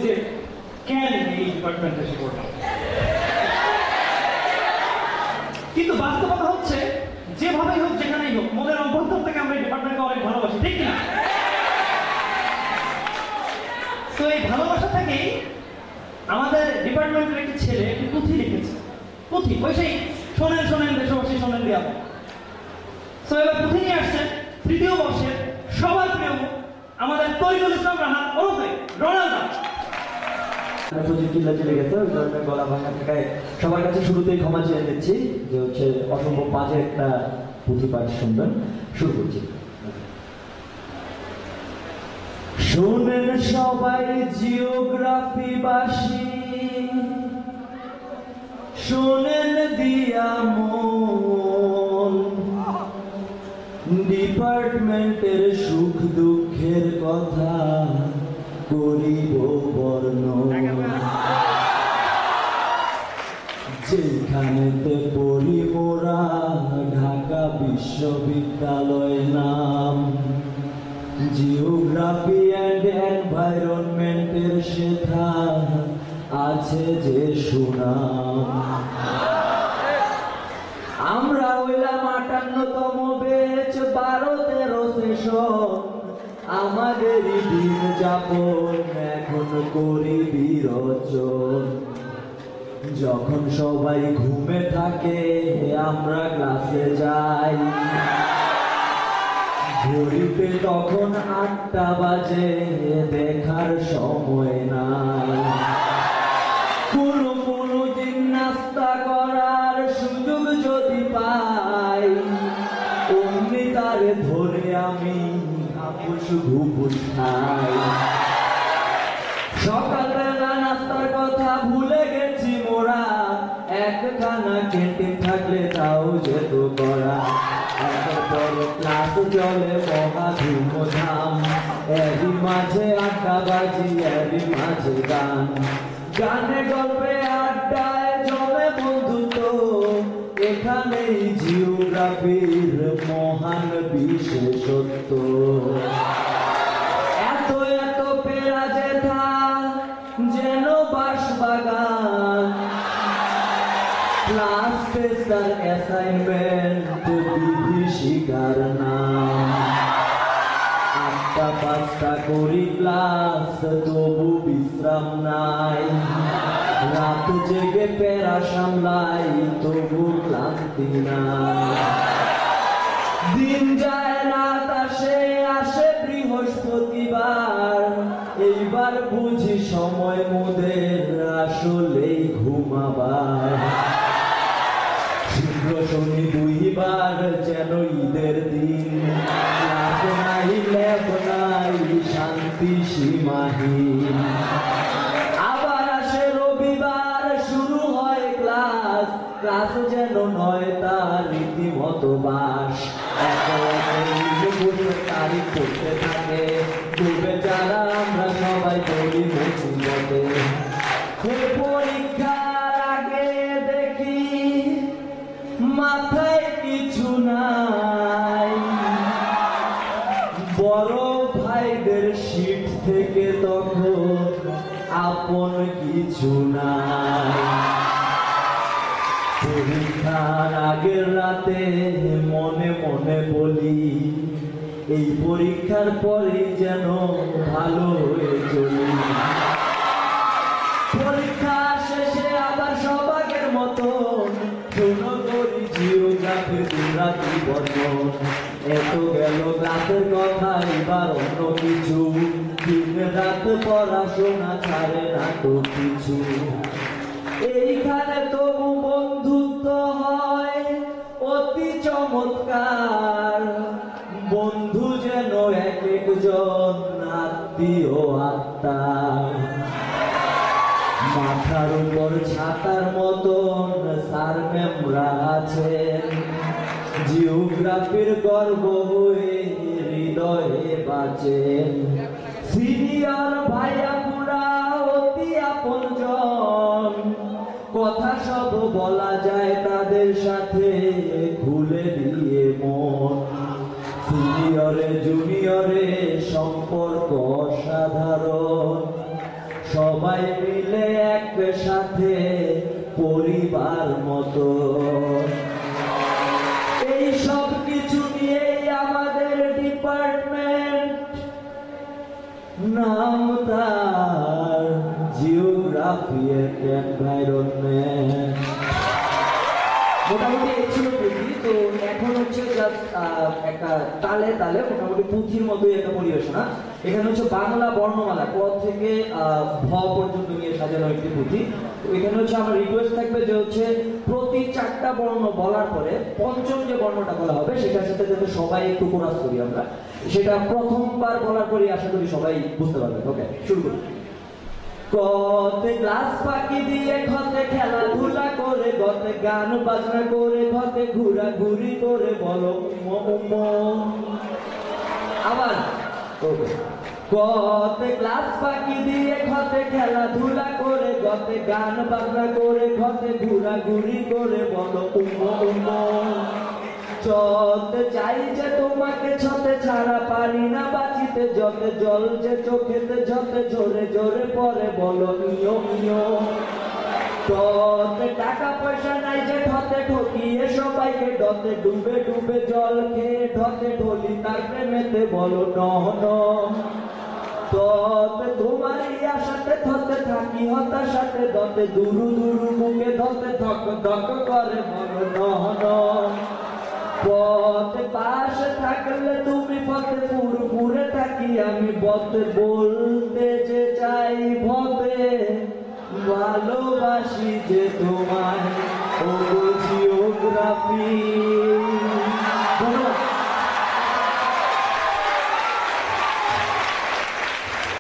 যে কেন এই ডিপার্টমেন্টে এসে পড়লাম। কিন্তু বাস্তবতা হচ্ছে যেভাবেই হোক যেখানেই হোক মনের অভ্যন্তর থেকে আমরা এই ডিপার্টমেন্টকে অনেক ভালোবাসি, ঠিক না? তো এই ভালোবাসা থেকেই আমাদের ডিপার্টমেন্টের একটি ছেলে একটি পুঁথি লিখেছে। পুঁথি ওই সেই শোনেন শোনেন দেশবাসী শোনেন দিয়া। তো এবার পুঁথি নিয়ে আসছেন তৃতীয় বর্ষের সবার প্রিয় আমাদের তরিকুল ইসলাম রাহা ওরফে রোনাল্ডো। চিল্লা চলে গেছে, ওই ধরনের গলা ভাঙা থাকায় সবার কাছে শুরুতেই ক্ষমা চেয়ে নিচ্ছি যে হচ্ছে অসম্ভব বাজে একটা পুঁথি পাঠ শুনবেন। শুরু করছি। শোনেন সবাই জিওগ্রাফিবাসী, শোনেন দিয়া মন, ডিপার্টমেন্টের সুখ দুঃখের কথা করিব বর্ণন। যেখানেতে পড়ি মোরা ঢাকা বিশ্ববিদ্যালয় নাম, জিওগ্রাফি অ্যান্ড এনভায়রনমেন্টের শেখা আছে যে সুনাম। আমরা হইলাম 58তম বেচ, 12-13 সেশন, আমাদেরই দিন যাপন এখন করি বিরোচন। যখন সবাই ঘুমে থাকে আমরা ক্লাসে যাই, ঘড়িতে তখন 8টা বাজে, দেখার সময় নাই। কোনো দিন নাস্তা করার সুযোগ যদি পাই, অমনি তারে ধরে আমি আপুস ঘুপুস খাই। সকালবেলা নাস্তার কথা ভুলে গেছি মোরা, একখানা ক্যান্টিন থাকলে তাও যেত করা। এরপর ক্লাস চলে মহা ধুমধাম, এরই মাঝে আড্ডা বাজি, এরই মাঝে গান। গানে গল্পে আড্ডায় জমে বন্ধুত্ব, এখানেই জিওগ্রাফির মহান বিশেষত্ব। এত এত পেরা যেথা যেন বাঁশবাগান, ক্লাস টেস্ট আর অ্যাসাইনমেন্ট বিভীষিকার নাম। 8টা 5টা করি ক্লাস, তবু বিশ্রাম নাই। রাত জেগে পেরা সামলাই, তবু ক্লান্তি নাই। দিন যায় রাত আসে, আসে বৃহস্পতিবার, এইবার বুঝি সময় মোদের আসলেই ঘুমাবার। শুক্র শনি 2বার যেন ঈদের দিন, ক্লাস নাই ল্যাব নাই, শান্তি সীমাহীন। আবার আসে রবিবার, শুরু হয় ক্লাস, ক্লাস যেন নয় তার রীতিমতো বাস। তারিখ পড়তে থাকে, ডুবে যারা আমরা সবাই পড়ি মুসিবতে। পরীক্ষার আগে দেখি মাথায় কিছু নাই, বড় ভাইদের শীট থেকে তখন আপন কিছু নাই। পরীক্ষার আগের রাতে মনে মনে বলি, এই পরীক্ষার পরে যেন ভালো হয়ে চলি। পরীক্ষা শেষে আবার সবাগের মতো শুনো করি জিওগ্রাফির দিনরাতি বর্ণন। এত গেল ক্লাসের কথা, এবার অন্য কিছু। দিন রাত পড়াশোনা ছাড়ে না তো কিছু। এইখানে তবু বন্ধুত্ব হয় অতি চমৎকার, বন্ধু যেন এক একজন আত্মীয় আত্মা। মাথার উপর ছাতার মতন স্যার ম্যামরা আছেন, জিওগ্রাফির গর্ব হয়ে হৃদয়ে বাঁচেন। সিনিয়র ভাইয়াপুরা অতি আপনজন, কথা সব বলা যায় তাদের সাথে খুলে দিয়ে মন। সিনিয়রে জুনিয়রে সম্পর্ক সাধারণ, সবাই মিলে একসাথে পরিবার মতো। এই সব কিছু নিয়েই আমাদের ডিপার্টমেন্ট, নাম তার জিওগ্রাফি এন্ড এনভায়রনমেন্ট। মোটামুটি এই ছিল পুঁথি। তো এখন হচ্ছে জাস্ট একটা তালে তালে মোটামুটি পুঁথির মতোই একটা পরিবেশনা। এখানে হচ্ছে বাংলা বর্ণমালা ক থেকে ভ পর্যন্ত নিয়ে সাজানো একটি পুঁথি। তো এখানে হচ্ছে আমার রিকোয়েস্ট থাকবে যে হচ্ছে প্রতি 4টা বর্ণ বলার পরে পঞ্চম যে বর্ণটা বলা হবে সেটার সাথে যাতে সবাই একটু কোরাস করি আমরা, সেটা প্রথমবার বলার পরে আশা করি সবাই বুঝতে পারবেন। ওকে, শুরু করি। কতে গ্লাস পাকি দিয়ে ঘতে খেলাধুলা করে, গতে গান বাজনা করে, ঘতে ঘোরাঘুরি করে, বলো উম্ম উম্ম। আবার গতে গ্লাস পাকি দিয়ে ঘতে খেলাধুলা করে, গতে গান বাজনা করে, ঘতে ঘোরাঘুরি করে, বলো উম্ম উম্ম। যতে চাই যে তোমাকে ছতে ছাড়া পারি না বাঁচিতে, যতে জল যে চোখেতে যতে জোরে জোরে পড়ে, বলো ইয়ো ইয়ো। ততে টাকা পয়সা নাই যে ঠতে ঠকিয়ে সবাইকে, ডতে ডুবে ডুবে জল খেয়ে ঠতে ঢলি তার প্রেমেতে, বলো নহ নহ। ততে তোমারই আশাতে থতে থাকি হতাশাতে, দতে দুরু দুরু মুখে ধতে ধক ধক করে, বলো নহ নহ। পথে পাশে থাকলে তুমি পথে ফুরফুরে থাকি, আমি পথে বলতে যে চাই ভবে ভালোবাসি যে তুমি।